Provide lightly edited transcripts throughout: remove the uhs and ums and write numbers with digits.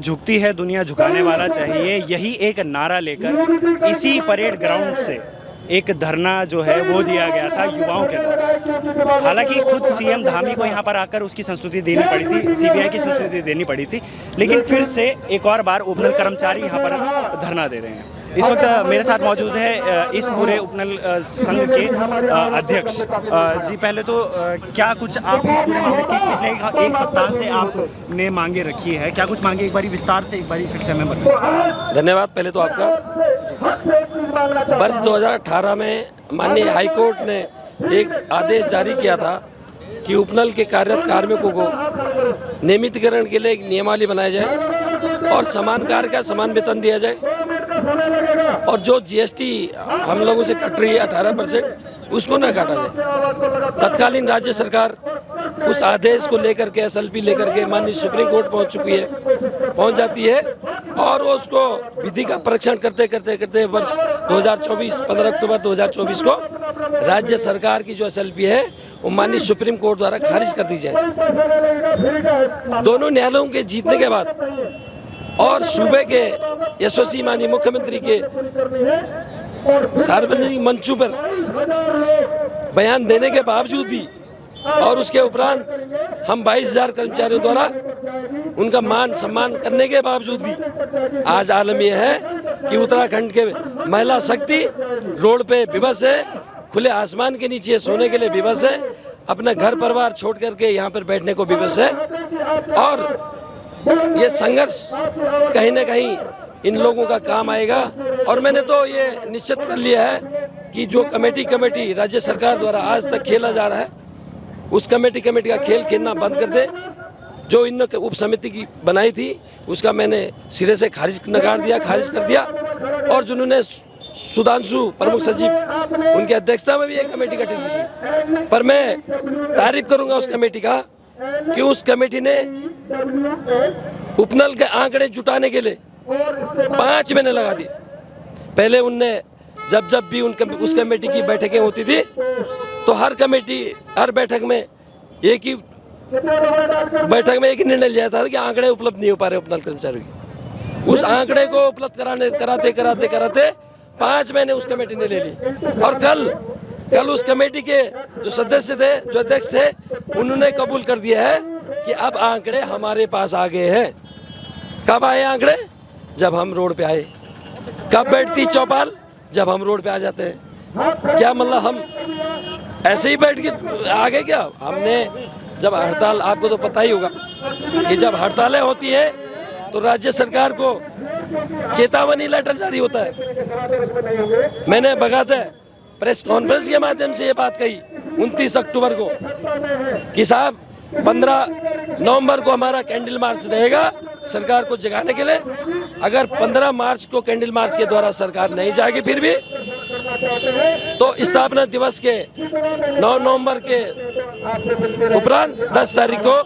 झुकती है दुनिया झुकाने वाला चाहिए, यही एक नारा लेकर इसी परेड ग्राउंड से एक धरना जो है वो दिया गया था युवाओं के द्वारा। हालांकि खुद सीएम धामी को यहाँ पर आकर उसकी संस्तुति देनी पड़ी थी, सीबीआई की संस्तुति देनी पड़ी थी, लेकिन फिर से एक और बार उपनल कर्मचारी यहाँ पर धरना दे रहे हैं। इस वक्त मेरे साथ मौजूद है इस पूरे उपनल संघ के अध्यक्ष जी। पहले तो क्या कुछ आप इस पूरे मामले की पिछले एक सप्ताह से आपने मांगे रखी है, क्या कुछ मांगे एक बारी विस्तार से एक बारी फिर से हमें बताएं। धन्यवाद। पहले तो आपका वर्ष 2018 में माननीय हाईकोर्ट ने एक आदेश जारी किया था कि उपनल के कार्यरत कार्मिकों को नियमितीकरण के लिए एक नियमावली बनाया जाए और समान कार्य का समान वेतन दिया जाए, और जो जीएसटी हम लोगों से कट रही है 18% उसको न काटा जाए। तत्कालीन राज्य सरकार उस आदेश को लेकर के एसएलपी लेकर के माननीय सुप्रीम कोर्ट पहुंच जाती है और वो उसको विधि का परीक्षण करते करते वर्ष 2024 15 अक्टूबर 2024 को राज्य सरकार की जो एसएलपी है वो माननीय सुप्रीम कोर्ट द्वारा खारिज कर दी जाए। दोनों न्यायालयों के जीतने के बाद और सूबे के यशस्वी माननीय मुख्यमंत्री के सार्वजनिक मंचों पर बयान देने के बावजूद भी और उसके उपरांत हम 22,000 कर्मचारियों द्वारा उनका मान सम्मान करने के बावजूद भी आज आलम यह है कि उत्तराखंड के महिला शक्ति रोड पे विवश है, खुले आसमान के नीचे सोने के लिए विवश है, अपना घर परिवार छोड़ करके यहाँ पर बैठने को विवश है। और ये संघर्ष कहीं न कहीं इन लोगों का काम आएगा। और मैंने तो ये निश्चित कर लिया है कि जो कमेटी राज्य सरकार द्वारा आज तक खेला जा रहा है उस कमेटी का खेल खेलना बंद कर दे। जो इन उप समिति की बनाई थी उसका मैंने सिरे से खारिज कर दिया और जिन्होंने सुधांशु प्रमुख सचिव उनकी अध्यक्षता में भी एक कमेटी गठित की। पर मैं तारीफ करूंगा उस कमेटी का कि उस कमेटी ने उपनल के आंकड़े जुटाने के लिए 5 महीने लगा दिए। पहले उनने जब भी उस कमेटी की बैठकें होती थी तो हर बैठक में एक ही निर्णय लिया था कि आंकड़े उपलब्ध नहीं हो पा रहे उपनल कर्मचारियों की। उस आंकड़े को उपलब्ध कराते 5 महीने उस कमेटी ने ले ली। और कल उस कमेटी के जो सदस्य थे, जो अध्यक्ष थे, उन्होंने कबूल कर दिया है कि अब आंकड़े हमारे पास आ गए हैं। कब आए आंकड़े? जब हम रोड पे आए। कब बैठती चौपाल? जब हम रोड पे आ जाते हैं। क्या मतलब हम ऐसे ही बैठ के आ गए क्या? हमने जब हड़ताल, आपको तो पता ही होगा कि जब हड़तालें होती है तो राज्य सरकार को चेतावनी लेटर जारी होता है। मैंने बकायदा प्रेस कॉन्फ्रेंस के माध्यम से ये बात कही 29 अक्टूबर को कि साहब 15 नवंबर को हमारा कैंडल मार्च रहेगा सरकार को जगाने के लिए। अगर 15 मार्च को कैंडल मार्च के द्वारा सरकार नहीं जाएगी फिर भी तो स्थापना दिवस के 9 नवंबर के उपरांत 10 तारीख को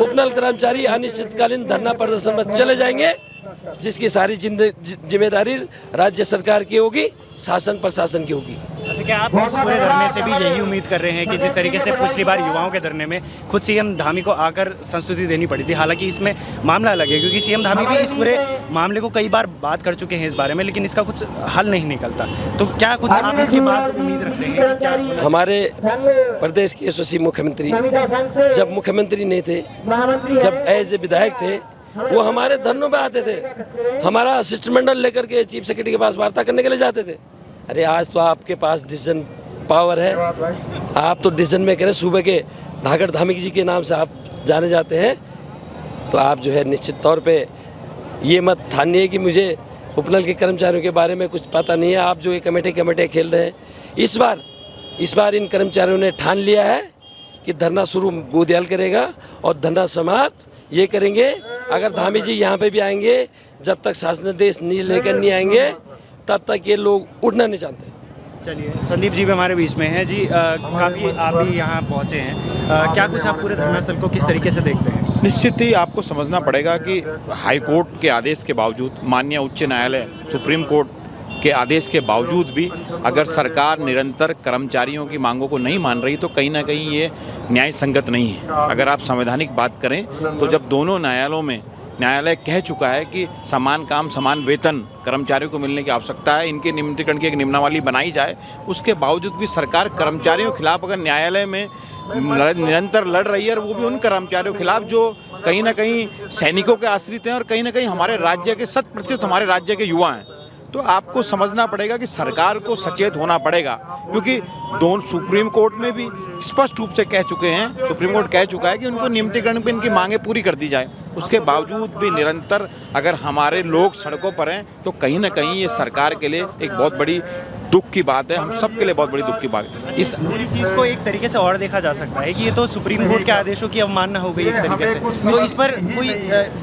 उपनल कर्मचारी अनिश्चितकालीन धरना प्रदर्शन में चले जाएंगे, जिसकी सारी जिम्मेदारी राज्य सरकार की होगी, शासन प्रशासन की होगी। अच्छा, क्या आप इस पूरे धरने से भी यही उम्मीद कर रहे हैं कि जिस तरीके से पिछली बार युवाओं के धरने में खुद सीएम धामी को आकर संस्तुति देनी पड़ी थी, हालांकि इसमें मामला अलग है क्योंकि सीएम धामी भी इस पूरे मामले को कई बार बात कर चुके हैं इस बारे में, लेकिन इसका कुछ हल नहीं निकलता, तो क्या कुछ आप इसके बाद उम्मीद रख रहे हैं? क्या हमारे प्रदेश के यशस्वी मुख्यमंत्री जब मुख्यमंत्री नहीं थे, जब एज ए विधायक थे, वो हमारे धरनों पे आते थे, हमारा शिष्टमंडल लेकर के चीफ सेक्रेटरी के पास वार्ता करने के लिए जाते थे। अरे आज तो आपके पास डिसीजन पावर है, आप तो डिसीजन मेकर हैं, सूबे के धागड़ धामी जी के नाम से आप जाने जाते हैं, तो आप जो है निश्चित तौर पे ये मत ठानिए कि मुझे उपनल के कर्मचारियों के बारे में कुछ पता नहीं है। आप जो ये कमेटी खेल रहे हैं, इस बार इन कर्मचारियों ने ठान लिया है कि धरना शुरू गोदियाल करेगा और धरना समाप्त ये करेंगे। अगर धामी जी यहाँ पे भी आएंगे, जब तक शासनादेश लेकर नहीं आएंगे तब तक ये लोग उठना नहीं चाहते। चलिए, संदीप जी भी हमारे बीच में हैं जी। काफ़ी आप भी यहाँ पहुँचे हैं, क्या कुछ आप पूरे धरना स्थल को किस तरीके से देखते हैं? निश्चित ही आपको समझना पड़ेगा कि हाई कोर्ट के आदेश के बावजूद, माननीय उच्च न्यायालय सुप्रीम कोर्ट के आदेश के बावजूद भी अगर सरकार निरंतर कर्मचारियों की मांगों को नहीं मान रही तो कहीं ना कहीं ये न्याय संगत नहीं है। अगर आप संवैधानिक बात करें तो जब दोनों न्यायालयों में न्यायालय कह चुका है कि समान काम समान वेतन कर्मचारियों को मिलने की आवश्यकता है, इनके नियमितीकरण की एक नियमावली बनाई जाए। उसके बावजूद भी सरकार कर्मचारियों के खिलाफ अगर न्यायालय में निरंतर लड़ रही है, और वो भी उन कर्मचारियों के खिलाफ जो कहीं ना कहीं सैनिकों के आश्रित हैं और कहीं ना कहीं हमारे राज्य के 100% हमारे राज्य के युवा हैं, तो आपको समझना पड़ेगा कि सरकार को सचेत होना पड़ेगा। क्योंकि दोनों सुप्रीम कोर्ट में भी स्पष्ट रूप से कह चुके हैं, सुप्रीम कोर्ट कह चुका है कि उनको नियमितीकरण पे इनकी मांगें पूरी कर दी जाए। उसके बावजूद भी निरंतर अगर हमारे लोग सड़कों पर हैं, तो कहीं ना कहीं ये सरकार के लिए एक बहुत बड़ी दुख की बात है, हम सब के लिए बहुत बड़ी दुख की बात है। इस पूरी चीज़ को एक तरीके से और देखा जा सकता है कि ये तो सुप्रीम कोर्ट के आदेशों की अवमानना हो गई एक तरीके से, तो इस पर कोई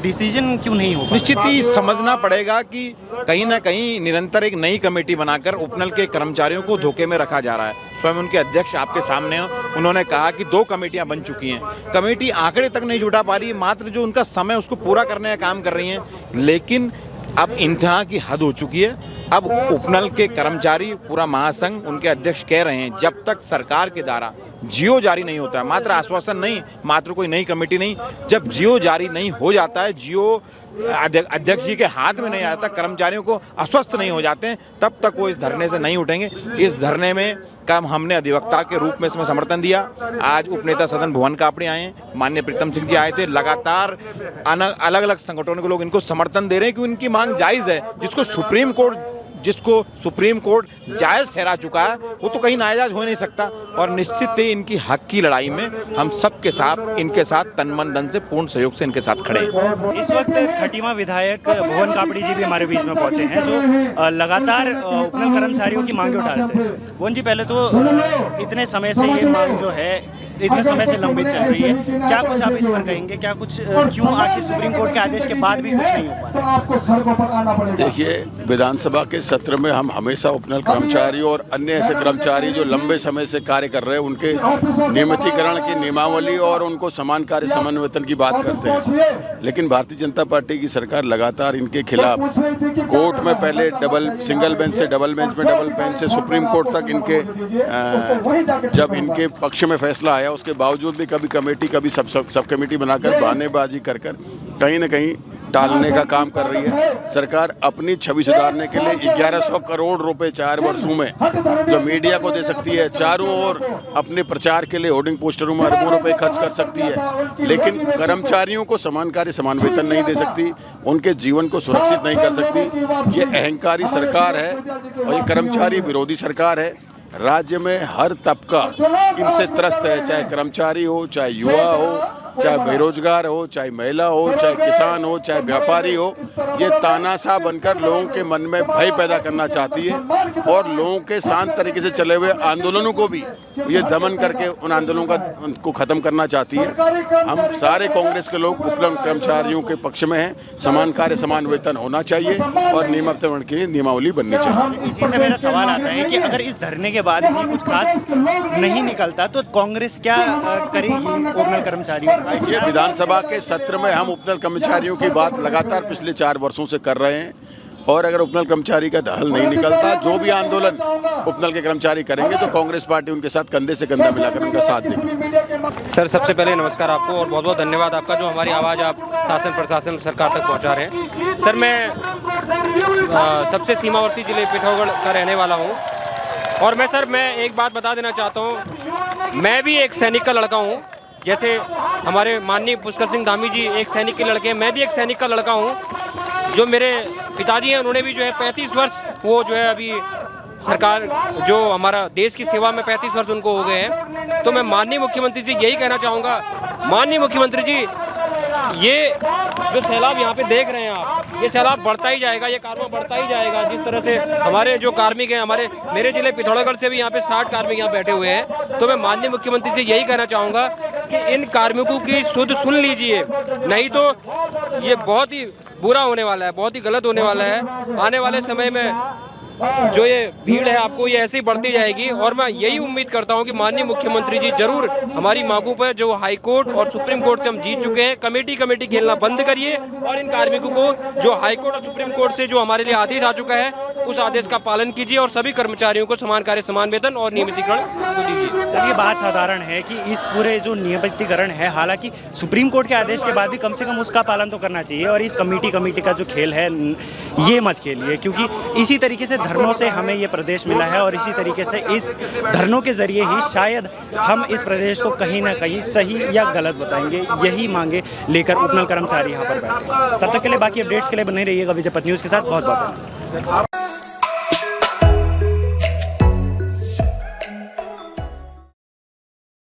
डिसीजन क्यों नहीं होगा? निश्चित ही समझना पड़ेगा कि कहीं ना कहीं निरंतर एक नई कमेटी बनाकर उपनल के कर्मचारियों को धोखे में रखा जा रहा है। स्वयं उनके अध्यक्ष आपके सामने हैं, उन्होंने कहा कि 2 कमेटियां बन चुकी हैं, कमेटी आंकड़े तक नहीं जुटा पा रही है, मात्र जो उनका समय उसको पूरा करने का काम कर रही हैं। लेकिन अब इंतहा की हद हो चुकी है। अब उपनल के कर्मचारी पूरा महासंघ उनके अध्यक्ष कह रहे हैं, जब तक सरकार के द्वारा जियो जारी नहीं होता है, मात्र आश्वासन नहीं, मात्र कोई नई कमेटी नहीं, जब जियो जारी नहीं हो जाता है, जियो अध्यक्ष जी के हाथ में नहीं आता, कर्मचारियों को आश्वस्त नहीं हो जाते हैं, तब तक वो इस धरने से नहीं उठेंगे। इस धरने में काम हमने अधिवक्ता के रूप में इसमें समर्थन दिया। आज उपनेता सदन भुवन कापड़ी आए हैं, माननीय प्रीतम सिंह जी आए थे, लगातार अलग अलग संगठनों के लोग इनको समर्थन दे रहे हैं कि उनकी मांग जायज़ है। जिसको सुप्रीम कोर्ट जायज़ ठहरा चुका है, वो तो कहीं नाजायज हो नहीं सकता। और निश्चित ही इनकी हक की लड़ाई में हम सबके साथ इनके साथ तन मन धन से पूर्ण सहयोग से इनके साथ खड़े हैं। इस वक्त खटीमा विधायक भुवन कापड़ी जी भी हमारे बीच में पहुंचे हैं, जो लगातार उपनल कर्मचारियों की मांगें उठा रहे थे। भुवन जी, पहले तो इतने समय से ये मांग जो है इतने समय से लंबित चल रही है, क्या कुछ आप इस पर कहेंगे? क्या कुछ क्यों आखिर सुप्रीम कोर्ट के आदेश के बाद भी कुछ नहीं हो पा रहा? देखिए, विधानसभा के सत्र में हम हमेशा उपनल कर्मचारी और अन्य ऐसे कर्मचारी जो लंबे समय से कार्य कर रहे हैं, उनके नियमितीकरण की नियमावली और उनको समान कार्य समान वेतन की बात करते हैं। लेकिन भारतीय जनता पार्टी की सरकार लगातार इनके खिलाफ कोर्ट में पहले सिंगल बेंच से डबल बेंच में, डबल बेंच से सुप्रीम कोर्ट तक जब इनके पक्ष में फैसला आया, उसके बावजूद भी कभी कमेटी कभी सब कमेटी बनाकर बहानेबाजी कर कहीं न कहीं टालने का काम कर रही है। सरकार अपनी छवि सुधारने के लिए 1100 करोड़ रुपए 4 वर्षों में जो मीडिया को दे सकती है, चारों ओर अपने प्रचार के लिए होर्डिंग पोस्टरों में अरबों रुपए खर्च कर सकती है, लेकिन कर्मचारियों को समान कार्य समान वेतन नहीं दे सकती, उनके जीवन को सुरक्षित नहीं कर सकती। ये अहंकारी सरकार है और ये कर्मचारी विरोधी सरकार है। राज्य में हर तबका इनसे त्रस्त है, चाहे कर्मचारी हो, चाहे युवा हो, चाहे बेरोजगार हो, चाहे महिला हो, चाहे किसान हो, चाहे व्यापारी हो। ये तानाशाह बनकर लोगों के मन में भय पैदा करना चाहती है और लोगों के शांत तरीके से चले हुए आंदोलनों को भी ये दमन करके उन आंदोलनों को ख़त्म करना चाहती है। हम सारे कांग्रेस के लोग उपनल कर्मचारियों के पक्ष में हैं। समान कार्य समान वेतन होना चाहिए और नियमितीकरण की नियमावली बननी चाहिए। इसी से मेरा सवाल आता है कि अगर इस धरने के बाद भी कुछ खास नहीं निकलता, तो कांग्रेस क्या करेगी उपनल कर्मचारियों? ये विधानसभा के सत्र में हम उपनल कर्मचारियों की बात लगातार पिछले 4 वर्षों से कर रहे हैं, और अगर उपनल कर्मचारी का हल नहीं निकलता, जो भी आंदोलन उपनल के कर्मचारी करेंगे, तो कांग्रेस पार्टी उनके साथ कंधे से कंधा मिलाकर उनका साथ देगी। सर, सबसे पहले नमस्कार आपको और बहुत बहुत धन्यवाद आपका जो हमारी आवाज़ आप शासन प्रशासन सरकार तक पहुंचा रहे हैं। सर, मैं सबसे सीमावर्ती जिले पिथौरागढ़ का रहने वाला हूँ और मैं एक बात बता देना चाहता हूँ, मैं भी एक सैनिक का लड़का हूँ। जैसे हमारे माननीय पुष्कर सिंह धामी जी एक सैनिक के लड़के हैं, मैं भी एक सैनिक का लड़का हूँ। जो मेरे पिताजी हैं, उन्होंने भी जो है 35 वर्ष वो जो है अभी सरकार जो हमारा देश की सेवा में 35 वर्ष उनको हो गए हैं। तो मैं माननीय मुख्यमंत्री जी यही कहना चाहूँगा, माननीय मुख्यमंत्री जी, ये जो सैलाब यहाँ पे देख रहे हैं आप, ये सैलाब बढ़ता ही जाएगा, ये कार्बन बढ़ता ही जाएगा। जिस तरह से हमारे जो कार्मिक हैं, मेरे जिले पिथौरागढ़ से भी यहाँ पे 60 कार्मिक यहाँ बैठे हुए हैं। तो मैं माननीय मुख्यमंत्री से यही कहना चाहूँगा कि इन कार्मिकों की सुध सुन लीजिए, नहीं तो ये बहुत ही बुरा होने वाला है, बहुत ही गलत होने वाला है। आने वाले समय में जो ये भीड़ है आपको ये ऐसे ही बढ़ती जाएगी और मैं यही उम्मीद करता हूँ कि माननीय मुख्यमंत्री जी जरूर हमारी मांगों पर, जो हाई कोर्ट और सुप्रीम कोर्ट से हम जीत चुके हैं, कमेटी खेलना बंद करिए और इन कार्मिकों को जो हाई कोर्ट और सुप्रीम कोर्ट से जो हमारे लिए आदेश आ चुका है उस आदेश का पालन कीजिए और सभी कर्मचारियों को समान कार्य समान वेतन और नियमितीकरण को दीजिए। चलिए, बात साधारण है कि इस पूरे जो नियमितीकरण है, हालांकि सुप्रीम कोर्ट के आदेश के बाद भी कम से कम उसका पालन तो करना चाहिए और इस कमेटी का जो खेल है ये मत खेलिए, क्योंकि इसी तरीके से धरनों से हमें ये प्रदेश मिला है और इसी तरीके से इस धरनों के जरिए ही शायद हम इस प्रदेश को कहीं ना कहीं सही या गलत बताएंगे। यही मांगे लेकर उपनल कर्मचारी यहाँ पर बैठे हैं। तब तक के लिए बाकी अपडेट्स के लिए बने रहिएगा विजय पथ न्यूज़ के साथ। बहुत बहुत धन्यवाद।